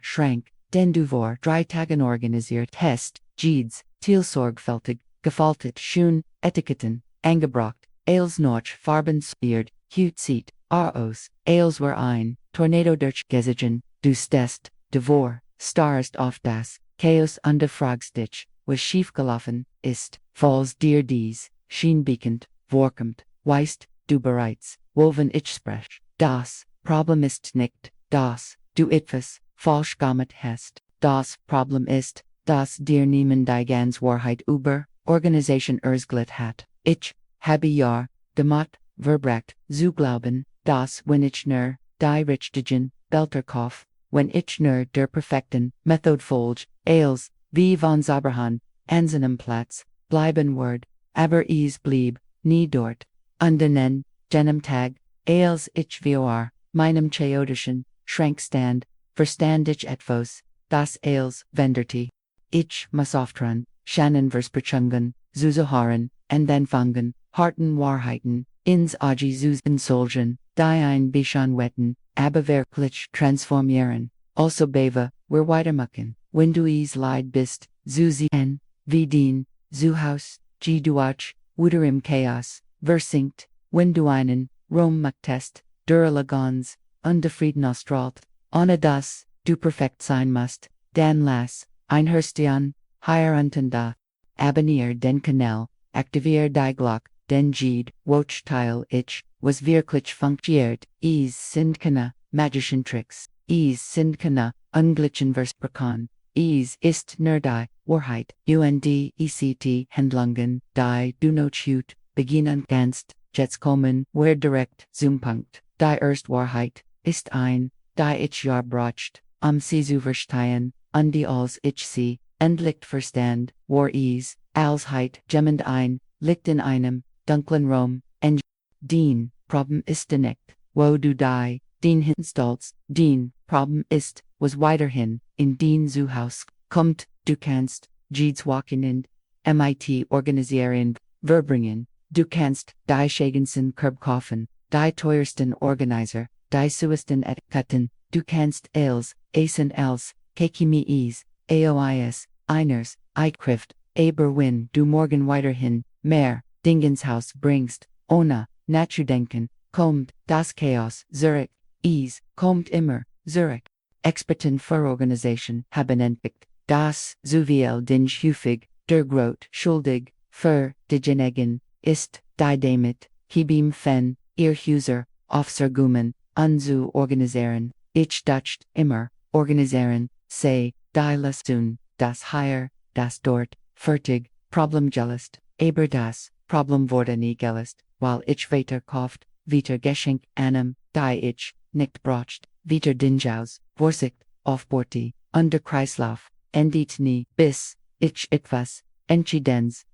Schrank, den Duvor, drei Tagen organisiert, Hest, Jeeds, Zielsorgfältig, gefaltet, schön, Etiketten, angebracht, Ailes noch, Farben, Beard, Hut sieht, Aos, Ailes were ein, Tornado durch Gesigen, du stest, Devor, starrst auf das, Chaos underfragstich, was schiefgelaufen ist, falls dir dies, schienbeakend, vorkommt, weißt, du bereits, woven ich sprech, das, Problem ist nicht, das, du etwas, falsch gemacht hast, das Problem ist, dass dir niemand die ganz Wahrheit über, Organisation erzählt hat, ich, habe ja, damit, verbrecht, zu glauben, dass wenn ich nur, die richtigen, Belterkopf, wenn ich nur der perfekten, Methode folge, Ailes, wie von Zaberhan, an seinem Platz, bleiben word, aber es blieb, nie dort, an den, jenem Tag, Ailes ich vor, meinem chaotischen, Schrankstand, verstand ich etwas, das Ailes, venderte. Ich muss auftrun, Shannon versprechungen, zuzuhören, und dann fangen, harten Wahrheiten, ins Agi solchen, die ein bisschen wetten, aber wirklich transformieren, also beva, wir weitermachen, wenn du es leid bist, zu sehen, wie den, Zuhause, duach, oder im Chaos, versinkt, wenn du einen, Rom machtest, durlagons, unzufrieden ausstrahlt, ohne das, du perfekt sein musst, dann lass, einhörstian, hier unten da, Abonniere den Kanal, aktivier die Glock, den Jeed, watch teile ich, was wirklich funktioniert, es sind keine magischen Tricks, es sind keine unglichen Versprechen, es ist nur die Wahrheit, undect Handlungen, die du noch hut, beginnen kannst, jetzt kommen, wer direkt, Zoompunkt, die erste Wahrheit, ist ein, die ich ja bracht, sie zu verstehen, und die als ich sie, endlich verstand, war es, als heit jemand ein, liegt in einem, dunklen Raum, und den, Problem ist nicht, wo du die, den hinstellst, den, Problem ist, was weiterhin, in den Zuhause, kommt, du kannst, Jeeds walken in, mit organisieren, verbringen, du kannst, die schägensten Kerb kaufen, die teuersten Organizer, die suesten Etiketten, du kannst Ailes, Asen Els, Kekimi Aois, Einers, Eichrift, aber wenn du morgen weiterhin, mehr, Dingenshaus bringst, ohne, nachzudenken, kommt, das Chaos, Zurück, kommt immer, Zurück. Experten für Organisation haben entdeckt, das, so viel den häufig, der Grot, schuldig, für, diejenigen, ist, die damit, hibim fen, ihr User, Aufzergungen, zu organisieren, ich dacht, immer, organisieren, sei, die Leistung, das hier, das dort, fertig, Problem gelöst, aber das, Problem wurde nie gelöst, weil ich weiter kauft, weiter geschenk einem, die ich, nicht bracht, weiter Dinjaus, Vorsicht, aufborti, under Kreislauf, endet nie, bis, ich etwas, entschidens,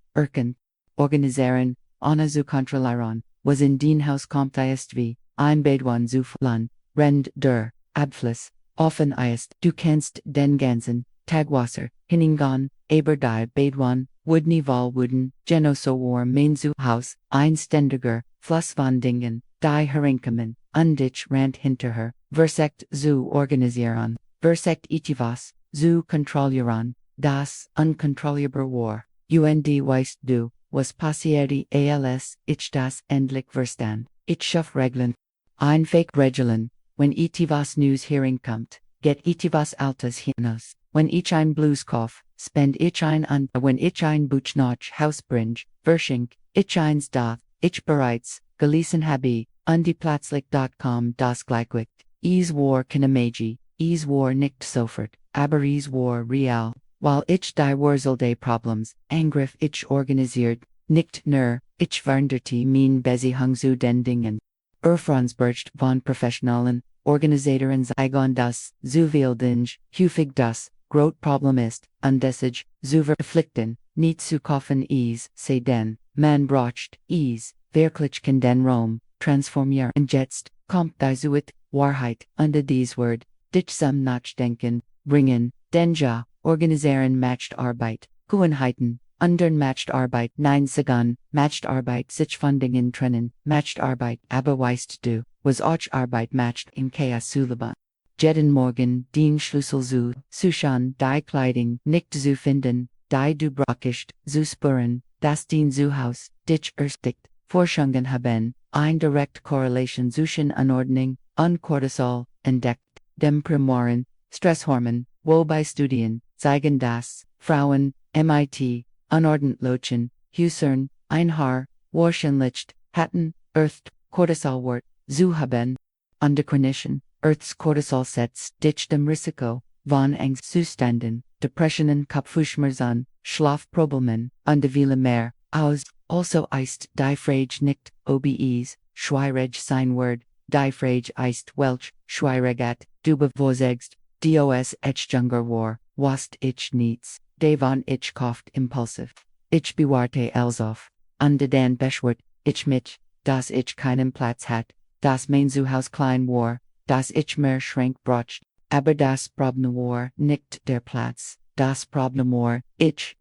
organisieren, ohne zu kontrollieren, was in den Haus kommt ist wie, ein Bedouin zu flan, rend der, Abfluss, offen ist, du kannst den ganzen, Tagwasser, hiningan, aber die Bedouin, would nie val wooden, genoso war mein zu Haus, ein ständiger, Fluss von Dingen, die herinkommen, und ich rant hinter her, versekt zu organisieren, versekt etwas, zu kontrollieren, das unkontrollierbar war, weißt du, was passierte als ich das endlich verstand, ich schaff Regeln, ein Fake Regeln, wenn etwas News herinkommt, get etwas Altes hinaus, wenn ich ein Blues kauf, spend ich ein an, wenn ich ein Buch nach Haus bring, verschink, ich eins da, ich bereits, gelesen habe, und die plötzlich.com das gleichwicht, es war keine Magie, es war nicht sofort, aber es war real, weil ich die Wurzel des Problems, angriff ich organisiert, nicht nur, ich veränderte mein Beziehung zu den Dingen. Erfahrungsbericht von Professionalen, Organisatoren zeigen das, zu viel Dinge, häufig das, große Problem ist, undessig, zu verpflichten, nicht zu kaufen sei denn, man braucht wirklich kann den Raum, transformieren und jetzt, kommt die Zuit, Wahrheit, unter dies Wort, dich zum Nachdenken, bringen, denn ja, organisieren matcht Arbeit, Gewohnheiten, Undern matcht Arbeit, nein Sagan, matcht Arbeit sich von Dingen trennen, matcht Arbeit, aber weißt du, was auch Arbeit matcht im Chaos Sulaba. Jeden Morgen, den Schlüssel zu suchen, die Kleidung nicht zu finden, die du brauchst, zu spüren, das den Zuhause, dich erstickt, Forschungen haben, ein direct correlation zwischen Anordnung und Cortisol entdeckt, dem primären Stresshormon, wobei Studien zeigen, dass Frauen, MIT, unordentlichen Husern, ein Haar, wahrscheinlich hatten, Earth, Cortisolwert, zu haben, endokrinischen, Earths Cortisol sets, dich dem Risiko, von Angstzuständen, Depressionen, Kopfschmerzen, Schlafproblemen, und viele mehr, aus, also ist die Frage nicht, obes, schwierig sein wird, die Frage ist welch, schwierigat, du bevorzugst, dos junger war, was ich nichts, davon ich kauft impulsiv, ich bewarte els auf, und dann beschwert, ich mich, dass ich keinen Platz hat, dass mein Zuhause klein war, dass ich mehr Schrank braucht, aber das Problem war nicht der Platz, das Problem war, ich,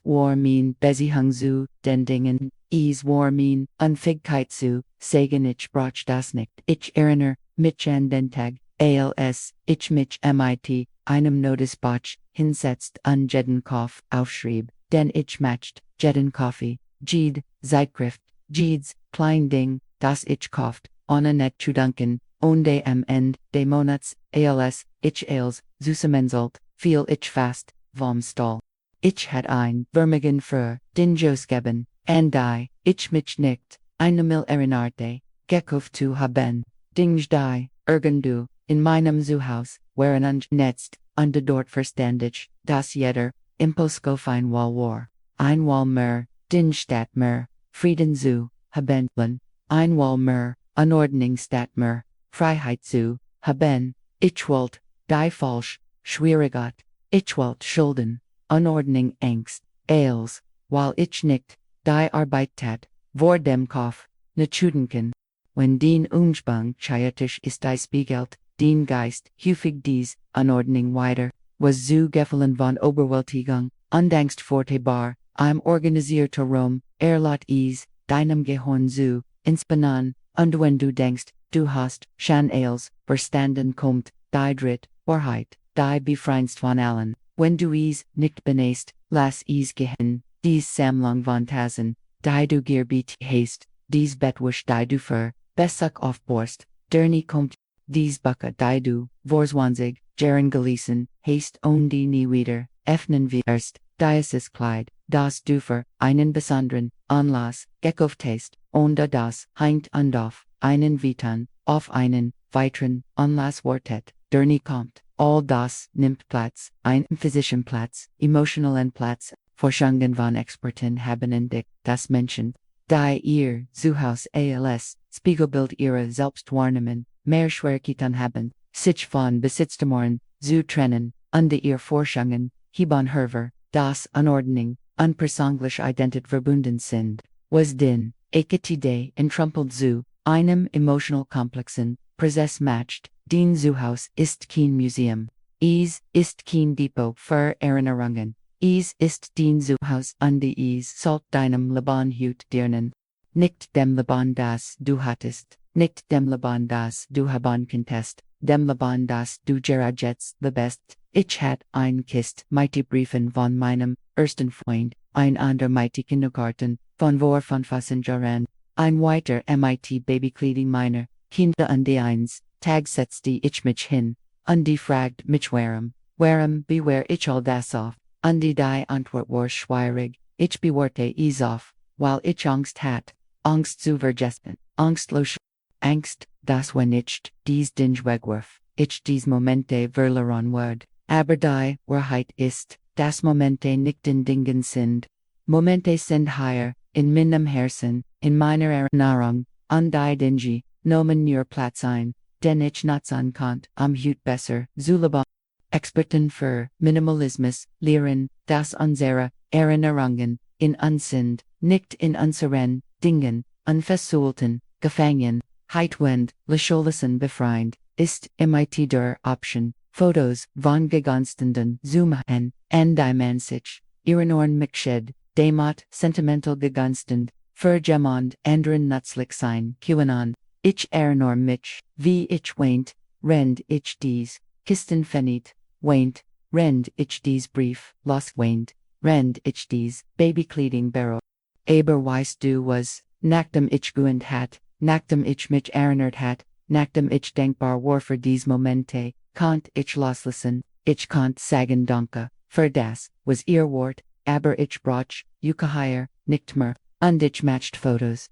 war mein Beziehung zu den Dingen, war mein Unfähigkeit zu sagen, ich brauch das nicht, ich erinnere mich an den Tag, als ich mich mit einem Notizbuch hinsetzt und jeden Kauf aufschrieb, den ich matcht, jeden Kaffee, jede Zeitschrift, jedes klein Ding, das ich kauft, ohne net zu danken, und am Ende des Monats, als ich zusammenzahlt, fiel ich fast vom Stall. Ich had ein Vermögen für den Ausgeben, und die, ich mich nicht, einmal erinnerte, gekauft zu haben, Dinge die, irgendwo, in meinem Zuhause, waren unnetzt, und dort verständig, dass jeder, Impulskof einmal war, einmal mehr, den Stadt mehr, Frieden zu haben, einmal mehr, Anordnung statt mehr, Freiheit zu haben, ich wollte, die falsch, Schwierigkeit, ich wollte Schulden, Anordnung Angst, als, weil ich nicht, die Arbeit tat, vor dem Kauf, Natudenken. Wenn den Umspang chaotisch ist die Spiegelt, den Geist, häufig dies, Anordnung weiter, was zu gefallen von Oberwältigung, Angst fortebar, im organisierter Rom, lot deinem Gehirn zu, inspannen, und wenn du denkst, du hast, schon als, verstanden kommt, die dritt, Wahrheit, die befreinst von allen, wenn du nicht benest, lass gehen, dies Sammlung von Tasen, die du gerbet hast, dies Bettwisch die du für, Besuch aufborst, der nie kommt, dies Bucke die du, vorzwanzig, Jaren gelesen, hast und die nie wieder, öffnen wir erst, dieses Kleid, das du für einen besonderen Anlass gekauft hast, und das hängt und auf einen Vitan, auf einen weiteren Anlass wartet, der nie kommt. All das nimmt Platz, ein physischen Platz, emotionalen Platz, Forschungen von Experten haben entdeckt, dass Menschen, die ihr Zuhause als Spiegelbild ihrer selbst wahrnehmen, mehr Schwierigkeiten haben, sich von Besitztümern zu trennen, und ihr Forschungen, hierbei herver, das Anordnung, unpersönlich Identität verbunden sind, was den, Ekatide entrumpelt zu, einem emotional komplexen, Prozess matcht, den Zuhause ist kein Museum. Ist kein Depot für Erinnerungen. Ist den Zuhause und sollt deinem Leben hüt dirnen. Nicht dem Leben das du hattest, nicht dem Leben das du haben konntest, dem Leben das du jetzt the best. Ich hat ein Kist mighty Briefen von meinem ersten Freund, ein ander mighty Kindergarten, von vor von Jahren, ein weiter MIT Babykleiding meiner, Kinder und die eins, Tag setzte ich mich hin, und die fragt mich warum beware ich all das auf, und die Antwort war schwierig, ich bewahrte auf, weil ich Angst hat, Angst zu vergessen, angstlos, Angst, dass wenn ich dies Ding wegwerf, ich dies Momente verloren werd, aber die Wahrheit ist, dass Momente nicht in Dingen sind. Momente sind hier, in meinem Herzen, in meiner Erinnerung, und die Dinge, nehmen nur Platz ein, den ich nutzen kann, hüt besser, Zulaba. Experten für Minimalismus lehren, dass unsere Erinnerungen in uns sind, nicht in unseren Dingen, unfesselten, gefangen, Heitwend, Lasholesen befreiend, ist mit der Option, Fotos von gegenständen zoomen, und die man sich, ihren Ohren mitsched, damit sentimental gegenstand, für jemand anderen nützlich sein, QAnon, ich erinnere mich, wie ich weint, rend ich dies, Kisten Fenit, Waint, rend ich dies Brief, Lost Waint, rend ich dies, Babykleiding Barrow. Aber weißt du was, nachdem ich geübt hat, nachdem ich mich erinnert hat, nachdem ich denkbar war für dies Momente, konnt ich loslassen, ich konnt sagen danke, für das, was ihr wort, aber ich brauch, higher, nicht mehr, und ich matched Fotos,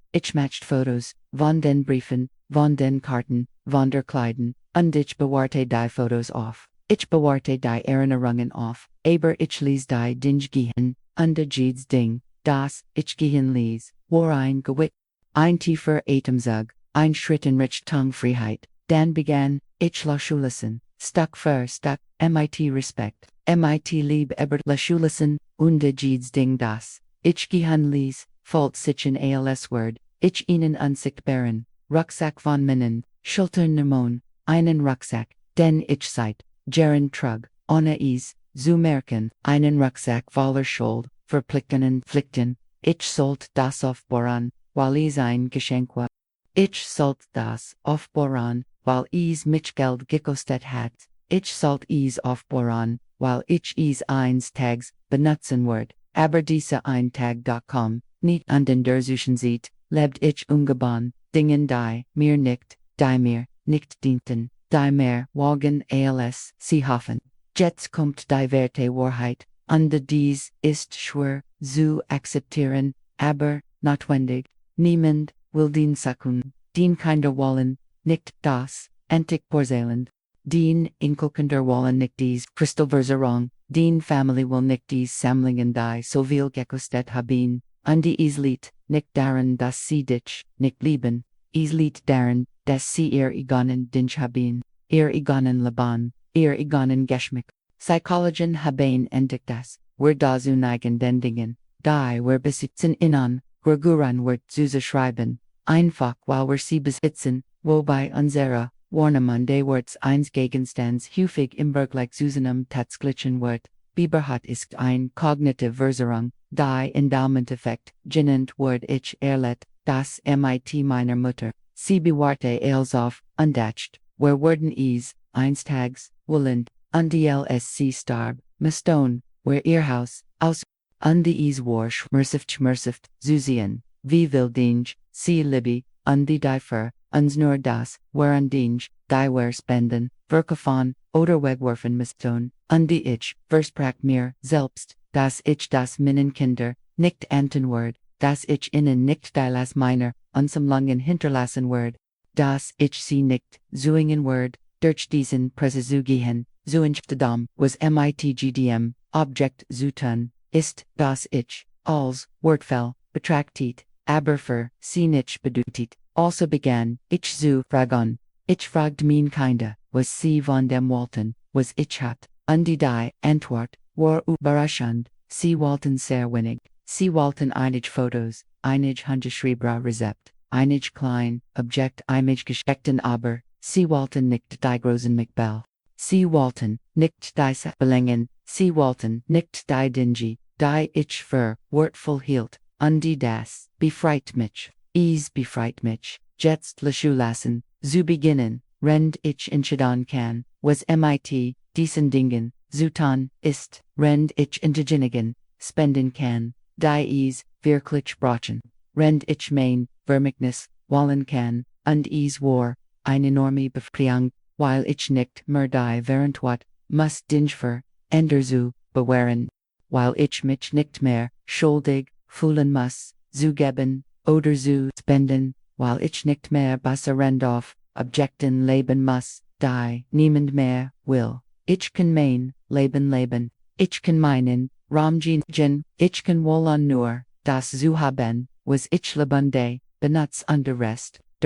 von den Briefen, von den Karten, von der Kleiden, und ich bewarte die Fotos auf. Ich bewarte die Erinnerungen auf, aber ich lies die Dinge gehen, und jedes Ding, das ich gehen lies, war ein Gewicht, ein tiefer Atemzug, ein Schritt in Richtungfreiheit, dann begann, ich la Schulassen, Stück für Stück, mit Respekt, mit Lieb aber la Schulassen, und jedes Ding das, ich gehen lies, folgt sich in als Word, ich ihnen unsichtbaren, Rucksack von Minnen, Schultern Nemon, einen Rucksack, den ich seit, Jaren trug, ohne zu merken, einen Rucksack voller Schuld, Verpflichtungen, Pflichten, ich sollt das aufbohren, weil ein Geschenk war. Ich sollt das aufbohren, weil mich Geld gekostet hat, ich sollt aufbohren, weil ich eins Tags benutzen wird, aber diese ein Tag.com, nicht an den Durchsuchen sieht, lebt ich ungeban, Dingen mir nicht dienten, die mehr wagen als sie hoffen. Jetzt kommt die Werte Wahrheit, und dies ist schwer zu akzeptieren, aber notwendig, niemand will den Sakun, den Kinder wollen, nicht das, antik Porzellan, den Inkelkinder wollen nicht dies Kristallverzerung, den Family will nicht dies Sammlingen die so viel gekostet haben, und Lied, nicht daran dass sie dich, nicht lieben, Lied daran, dass sie ihr egonen Dinge haben, ihr egonen Laban, ihr egonen Geschmack. Psychologien haben entdeckt das, wir da zu neigen den Dingen, die wir besitzen innen, Gurguran wird zu schreiben, einfach weil wir sie besitzen, wobei unsere Warnemunde worts eins Gegenstands häufig im Vergleich zu seinem Tatsglitchen wird, Biberhat ist ein Cognitive Verserung, die Endowment-Effekt, genannt wird ich erlet, das mit meiner Mutter, sie bewarte als auf, undacht, wer werden eins Tags, wollend, und LSC starb, Mastone, where ihr Haus, aus, und war schmerseft, Zusien, wie will Dinge, sie Libby, und die Für, uns nur das, waren Dinge, die wir spenden, verkaufen, oder wegwerfen Mastone, und ich, versprach mir, selbst, dass ich das meinen Kinder, nicht anten word, dass ich ihnen nicht die las meiner, Unsammlungen hinterlassen word, dass ich sie nicht, zuingen word, durch diesen Presse zu gehen, Zuinchtedam was mitgdm, Objekt zu tun, ist, dass ich, als, Wortfell, betrachtet, aber für, sie nicht bedeutet, also begann, ich zu fragen, ich fragte mein Kinder, was sie von dem wollten, was ich hat, und die Antwort, war überraschend, sie wollten sehr wenig, sie wollten einige Fotos, einige handgeschriebene Rezept, einige klein, Objekt image gesteckten aber, sie wollten nicht die großen Mikbel. Sie wollten nicht diese Belängen, sie wollten nicht die Dinge, die ich für wertvoll hielt, und das befreit mich, befreit mich, jetzt lassen, zu beginnen, rend ich entscheiden kann, was mit diesen Dingen, zu tun ist, rend ich indigenigen, spenden kann, die wirklich brauchen, rend ich mein Vermächtnis, wollen kann, und war, eine enorme Befreiung, weil ich nicht mehr die während wat, muss Dinge für, zu bewahren, weil ich mich nicht mehr, schuldig, fühlen muss, zu geben, oder zu spenden, weil ich nicht mehr basserend auf, Objekten leben muss, die niemand mehr will. Ich kann mein Leben, ich kann meinen, Ramjin, ich kann wollen nur, das zu haben, was ich lebende, benutz und der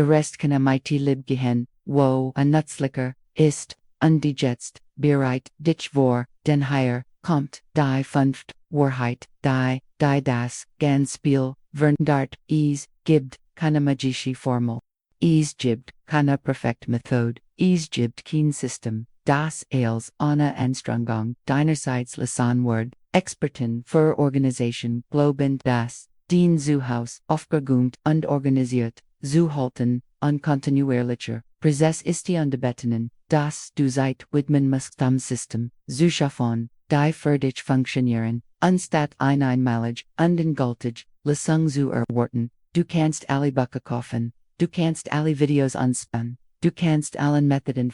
Rest kann mit lib gehen, wo ein Nutzlicker ist, und jetzt, bereit, dich vor, den hier, kommt, die fünf, Wahrheit, die das, ganz Spiel, verndart, gibt, keine magische Formel. Gibt, keine perfekt Methode, gibt kein System, das als ohne Anstrengung, deinerseits lassen wird, Experten für Organisation, glauben das, den Zuhause, aufgeräumt und organisiert, zu halten, und kontinuierlicher, Prozess ist die unbebettenen, das du seit widmen musst am System, zu schaffen, die für dich funktionieren, anstatt einmalig, ungültig, Lesung zu erwarten, du kannst alle Bücher kaufen, du kannst alle Videos anspannen, du kannst allen Methoden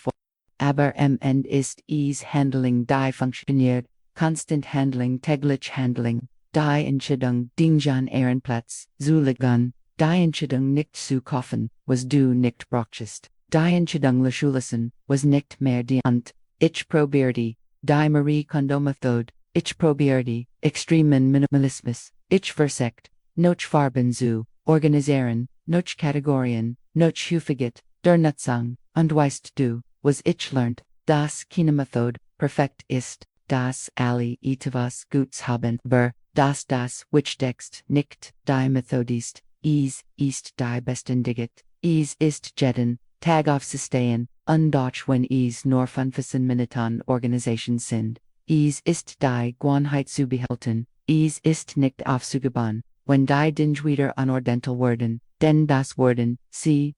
aber am Ende ist es Handling die funktioniert, constant Handling täglich Handling, die Entscheidung dingen Ehrenplatz, zu legen, die Entscheidung nicht zu kaufen, was du nicht brauchst, die Entscheidung loszulassen, was nicht mehr die und, ich probierte, die Marie Kondo Methode, ich probierte, extremen Minimalismus, ich versekt, noch Farben zu organisieren, noch Kategorien, noch häufiget, der Nutzung, und weißt du, was ich lernt, dass keine Methode perfekt ist, dass alle etwas Gutes haben, aber dass das Wichtigste nicht die Methode ist, es ist die bestendigt, es ist jeden Tag aufzustehen, und doch wenn es nur 15 Minuten Organisation sind, es ist die Gewohnheit zu behalten, es ist nicht aufzugeben, wenn die Dinge wieder unordentlich werden, denn das Werden,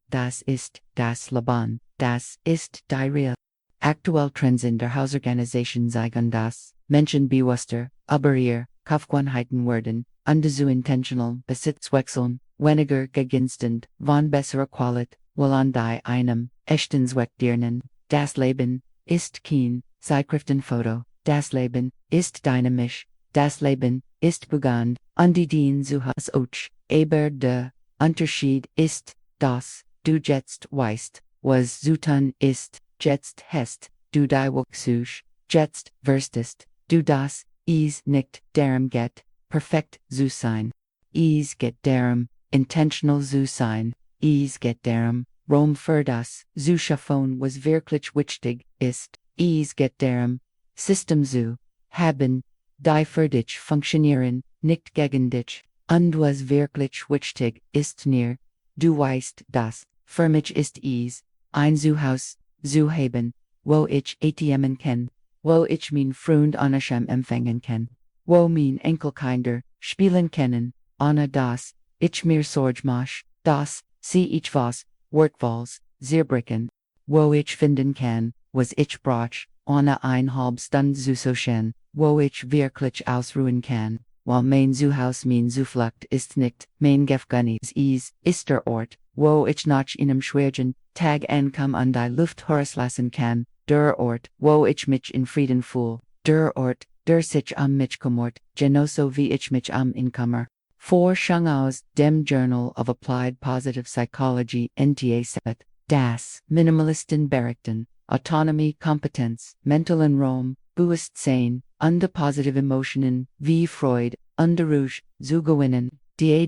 das ist das Leben. Das ist die Real. Aktuell Trends in der Hausorganisation zeigen das Menschen bewusster, Abonniere, Kaufgewohnheiten werden, und zu intentional Besitz wechseln, weniger gegenstand, von besserer Qualität, will an die einem, echten Zweck dienen. Das Leben ist kein Zeitschriftenfoto, das Leben ist dynamisch, das Leben ist begann, und die Dien zu has auch, aber der Unterschied ist, dass du jetzt weißt, was zu tun ist, jetzt hast, du die Wuchsuch, jetzt wirstest, du das, es nicht darum geht, perfekt zu sein. Es geht darum, intentional zu sein, es geht darum, Rom für das, zu schaffen was wirklich wichtig ist, es geht darum, System zu haben, die für dich funktionieren, nicht gegen dich, und was wirklich wichtig ist mir, du weißt das, für mich ist es, ein Zuhause zu haben, wo ich ATMen kann, wo ich mein Freund Anasham empfangen kann, wo mein Enkelkinder spielen können, ohne das ich mir Sorge mach, das ich was, Wortwalls, zerbrechen, wo ich finden kann, was ich brauch, ohne ein halbstunde zu suchen, wo ich wirklich ausruhen kann. While mein Zuhause mein Zuflucht ist nicht, mein Gefängnis ist der Ort, wo ich nach einem schweren Tag ankomme und die Luft herauslassen kann, der Ort, wo ich mich in Frieden fühle, der Ort, der sich mich kümmert, genauso wie ich mich inkümmere. Forschung aus dem Journal of Applied Positive Psychology NTA das Minimalisten berichten, Autonomie Kompetenz, mentalen Raum, Bewusstsein, und positive Emotionen, wie Freude, und Ruhe, zu gewinnen, die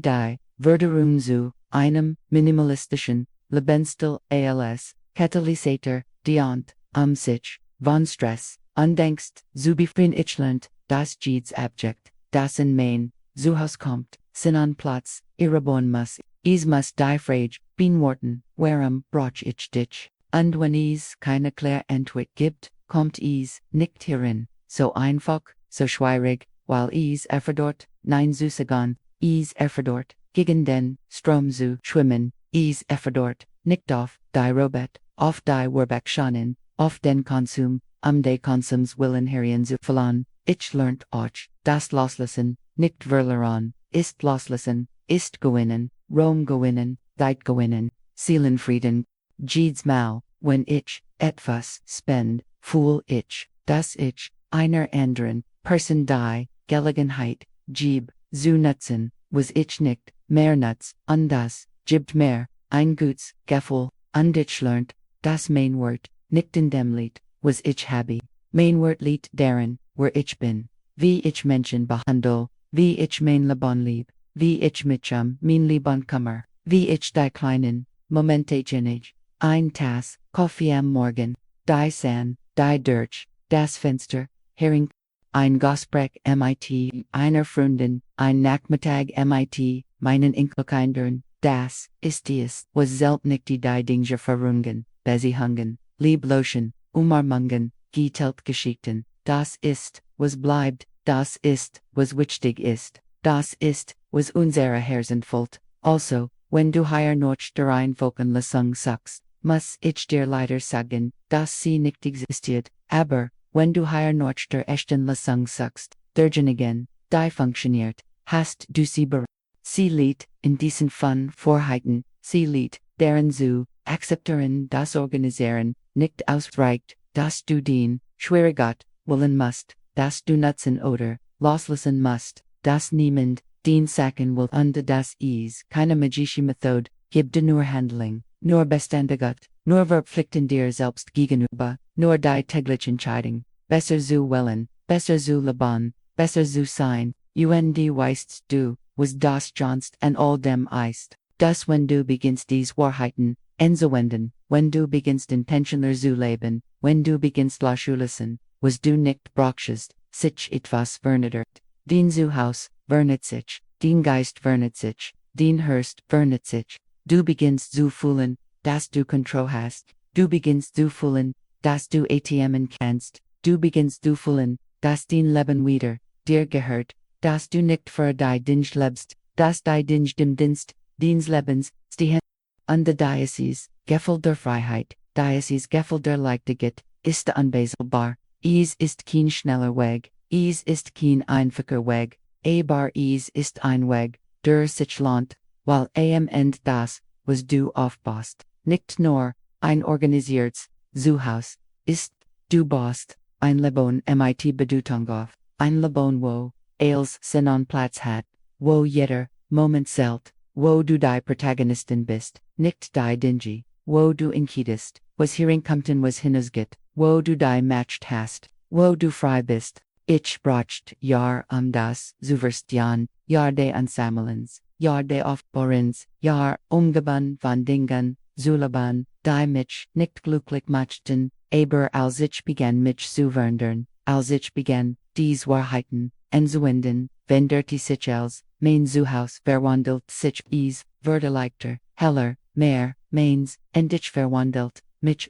Verderung zu einem minimalistischen, Lebensstil als Katalysator, diont, sich, von Stress, und Angst, zu befreien. Ich lernt, dass jedes Abjekt, das in mein Zuhause kommt, an Platz, irrebohren muss, es muss die Frage beantworten, warum brauch ich dich, und wenn es keine klare Antwort gibt, kommt es nicht hierin, so einfach, so schwierig, weil es erfordert, nein zu sagen, es erfordert, gegen den Strom zu schwimmen, es erfordert, nicht auf die Robot, auf die Werkstationen, auf den Konsum, de Konsums willen herien zu verlangen. Ich lernt auch, das Loslassen, nicht verlieren, ist Loslassen, ist gewinnen, Rom gewinnen, Zeit gewinnen, Seelenfrieden. Jedes Mal, wenn ich etwas spend, fühl ich, dass ich einer anderen Person die Gelegenheit gebe, zu nutzen, was ich nicht mehr nutz, und das gibt mehr, ein gutes Gefühl, und ich lernt, dass mein Wort nicht in dem Lied, was ich habe, mein Wort liegt darin, wo ich bin, wie ich Menschen behandle, wie ich mein Leben lieb, wie ich mit mein Leben kummer, wie ich die kleinen Momente genieße, ein Tass Kaffee am Morgen, die Sand, die Durch, das Fenster, Hering, ein Gespräch mit einer Freundin, ein Nachmittag mit meinen Enkelkindern, das ist es, was selbst nicht die Dinge verrungen, Besihungen, Liebloschen, Umarmungen, Geschichten, das ist, was bleibt, das ist, was wichtig ist, das ist, was unsere Herzen füllt. Also, wenn du hier noch der Einfolgen Lesung suchst, muss ich dir leider sagen, dass sie nicht existiert, aber, wenn du hier noch der echten Lesung suchst, derjenigen, die funktioniert, hast du sie bereits. Sie liegt, in diesen fünf Wahrheiten, sie liegt, deren zu akzeptieren das Organisieren, nicht ausreicht, dass du den Schwierigkeit wollen musst, dass du nutzen oder loslassen musst, dass niemand den Sachen will und das ist keine magische Methode, gibt nur Handling, nur Beständigkeit, nur Verpflichten dir selbst gegenüber, nur die tägliche Entscheidung, besser zu wollen, besser zu leben, besser zu sein, und weißt du, was das sonst an all dem ist, dass wenn du beginnst dies Wahrheiten, anzuwenden, wenn du beginnst intentionaler zu leben, wenn du beginnst loszulassen, was du nicht brauchst, sich etwas verändert, den Zuhause verändert sich, den Geist verändert sich, den Hörst verändert sich, du beginnst zu fühlen, dass du Kontrolle hast, du beginnst zu fühlen, dass du ATMen kannst, du beginnst zu fühlen, dass dein Leben wieder dir gehört, dass du nicht für die Dinge lebst, dass die Dinge dem Dienst deines Lebens stehen. Und die Diocese, Gefühl der Freiheit, Diocese Gefühl der Leichtigkeit, ist unbezweifelbar, es ist kein schneller Weg, es ist kein einfacher Weg, aber es ist ein Weg, der sich lohnt, weil am Ende das, was du aufbaust, nicht nur ein organisiertes Zuhause ist, du baust ein Leben mit Bedeutung auf, ein Leben wo alles seinen Platz hat, wo jeder Moment zählt, wo du die Protagonistin bist, nicht die Dinge, wo du entscheidest, was hereinkommt und was hinausgeht, wo du die Macht hast, wo du frei bist. Ich braucht Jahr das zu verstehen, Jahr de Ansammelens, Jahr de Aufbaurens, Jahr umgeben von Dingen, zu leben, die mich nicht glücklich machten, aber als ich begann mich zu verändern, als ich begann, dies Wahrheiten, anzuwenden, veränderte sich als, mein Zuhause verwandelt sich, es wurde leichter, heller, mehr, meins, und ich verwandelt, mich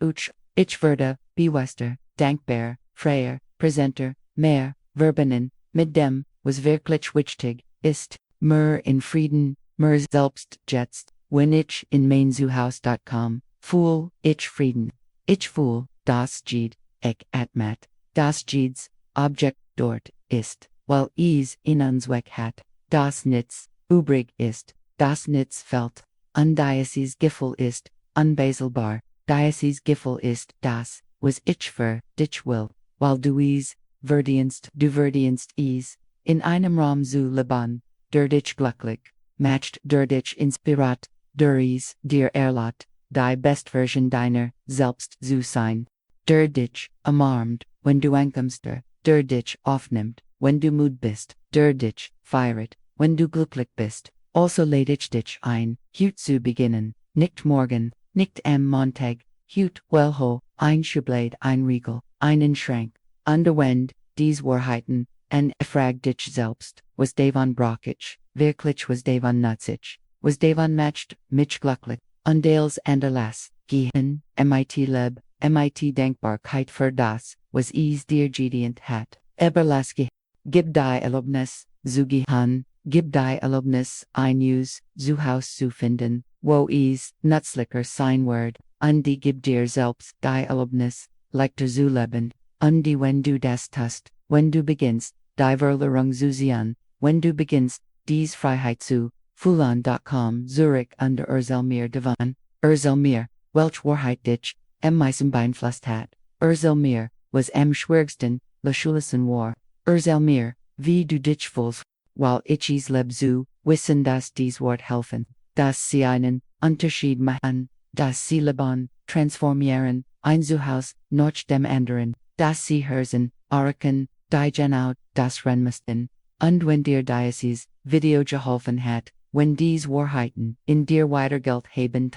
ich wurde, bewusster, dankbar, freier, präsenter, mehr, verbenen, mit dem, was wirklich wichtig ist, mehr in Frieden, mehr selbst jetzt, wenn ich in mein Zuhause.com, fühl ich Frieden. Ich fühl, das geht, ich atmet, das geht's, Objekt dort ist, weil es in uns weg hat, das nichts übrig ist, das nichts fällt, und dieses Gefühl ist unbezweifelbar, dieses Gefühl ist das, was ich für dich will, weil du es du verdienst es, in einem Raum zu leben, der dich glücklich macht, der dich inspiriert, der es dir erlaubt, die Bestversion deiner selbst zu sein, der dich umarmt, wenn du ankommst, der dich aufnimmt, wenn du müde bist, der dich feiert, wenn du glücklich bist. Also lade ich dich ein, heute zu beginnen, nicht morgen, nicht am Montag, heute, welho, ein Schublade, ein Riegel, einen Schrank, underwend, dies Wahrheiten, en frag dich selbst, was davon brauch ich, wirklich was davon nutz ich, was davon matcht, mich glücklich, und als anderlas, gehen, mit Leb, mit Dankbarkeit für das, was es dir gedient hat, Eberlaske, gib die Erlaubnis, zu gehen, gib die Erlaubnis, ein Zuhause zu finden, wo es nützlicher sein wird, und die gib dir selbst die Erlaubnis, leichter zu leben, und die wenn du das tust, wenn du beginnst, die Verlierung zu sehen, wenn du beginnst, dies Freiheit zu fühlen.com zurück under Erzelmir Divan, Erzelmir, welch Wahrheit dich, meisten beeinflusst hat, Erzelmir, was schwierigsten, Schulassen war, Erzelmir, wie du dich fühlst, weil ich es leb zu, wissen dass dies Wort helfen, dass sie einen Unterschied machen, dass sie leben, transformieren, ein Zuhause, noch dem anderen, dass sie hören, arken, die genau, das renmisten, und wenn dir dieses Video geholfen hat, wenn dies Wahrheiten in dir weitergelt haben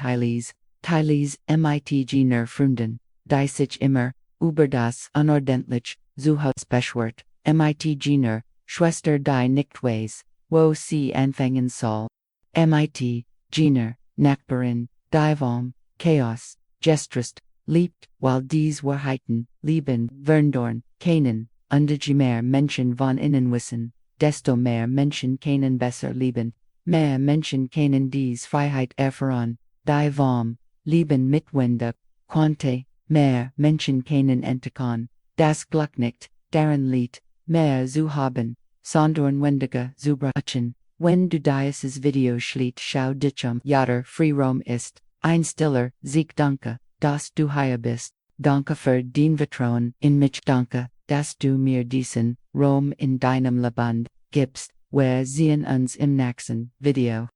teiles mit jener Freunden, die sich immer, über das unordentlich, Zuhause beschwert, mit jener Schwester die nicht weiß, wo sie anfangen soll, mit jener Nachbarin, die vom Chaos, gestrest, liebt, weil dies Wahrheiten, lieben, verändern, können, und je mehr Menschen von innen wissen, desto mehr Menschen können besser lieben, mehr Menschen können dies Freiheit erfahren, die vom Leben mit Wende, Quante, mehr Menschen kennen Entekon, das Glück nicht, deren Lied, mehr zu haben, sondern wendige Zubrachen. Wenn du dieses Video schlicht schau dich Jader free Rom ist, ein stiller, Sieg danke, dass du hier bist, danke für dein Vertrauen in mich, danke, dass du mir diesen Rom in deinem Leben gibst, wir sehen uns im nächsten Video.